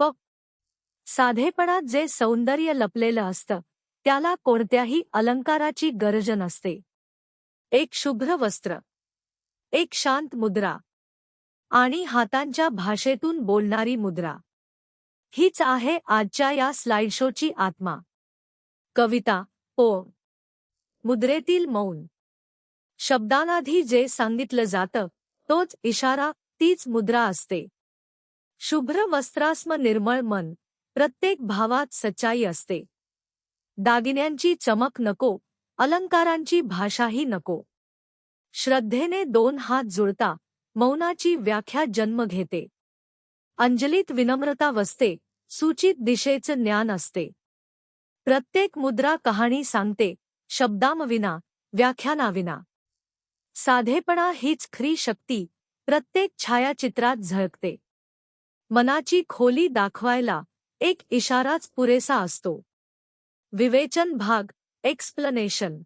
प साधेपणात जे सौंदर्य लपलेलं असतं त्याला कोणत्याही अलंकाराची गरज नसते. एक शुभ्र वस्त्र, एक शांत मुद्रा आणि हातांच्या भाषेतून बोलणारी मुद्रा, हीच आहे आजच्या या स्लाइड शोची आत्मा. कविता, पोम, मुद्रेतील मौन. शब्दांआधी जे सांगितलं जातं तोच इशारा, तीच मुद्रा असते. शुभ्र वस्त्रास्म निर्मळ मन, प्रत्येक भावात सच्चाई असते. दागिन्यांची चमक नको, अलंकारांची भाषाही नको. श्रद्धेने दोन हात जुळता, मौनाची व्याख्या जन्म घेते. अंजलीत विनम्रता वसते, सूचित दिशेचं ज्ञान असते. प्रत्येक मुद्रा कहाणी सांगते, शब्दांविना, व्याख्यानाविना. साधेपणा हीच खरी शक्ती, प्रत्येक छायाचित्रात झळकते. मनाची खोली दाखवायला एक इशाराच पुरेसा असतो. विवेचन भाग, एक्सप्लेनेशन.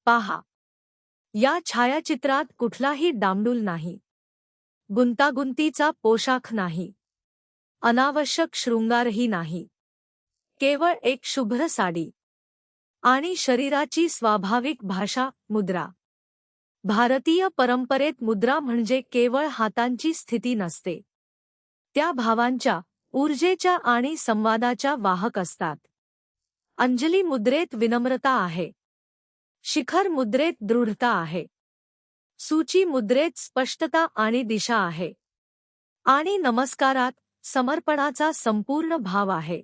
पहा, या छायाचित्रात कुठलाही डांबडूल नाही. गुंतागुंतीचा पोशाख नाही. अनावश्यक शृंगारही नाही. केवळ एक शुभ्र साडी आणि शरीराची स्वाभाविक भाषा, मुद्रा. भारतीय परंपरेत मुद्रा म्हणजे केवळ हातांची स्थिती नसते. त्या भावांच्या, ऊर्जेच्या आणि संवादाच्या वाहक असतात. अंजली मुद्रेत विनम्रता आहे. शिखर मुद्रेत दृढता आहे. सूची मुद्रेत स्पष्टता आणि दिशा आहे. आणि नमस्कारात समर्पणाचा संपूर्ण भाव आहे.